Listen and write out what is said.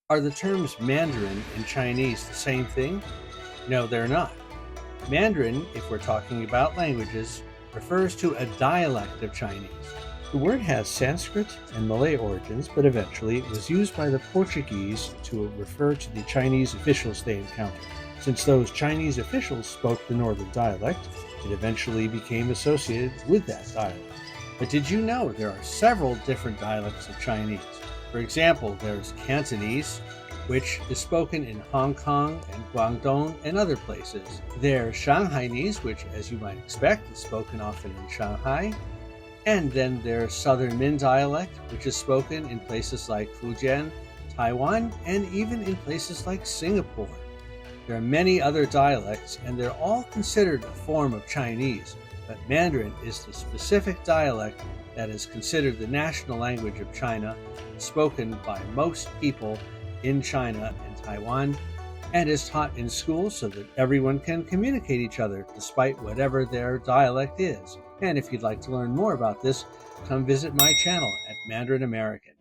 Are the terms Mandarin and Chinese the same thing? No, they're not. Mandarin, if we're talking about languages, refers to a dialect of Chinese. The word has Sanskrit and Malay origins, but eventually it was used by the Portuguese to refer to the Chinese officials they encountered. Since those Chinese officials spoke the northern dialect, it eventually became associated with that dialect. But did you know there are several different dialects of Chinese? For example, there's Cantonese, which is spoken in Hong Kong and Guangdong and other places. There's Shanghainese, which, as you might expect, is spoken often in Shanghai. And then there's Southern Min dialect, which is spoken in places like Fujian, Taiwan, and even in places like Singapore. There are many other dialects, and they're all considered a form of Chinese, but Mandarin is the specific dialect that is considered the national language of China, spoken by most people in China and Taiwan, and is taught in schools so that everyone can communicate each other despite whatever their dialect is. And if you'd like to learn more about this, come visit my channel at Mandarin American.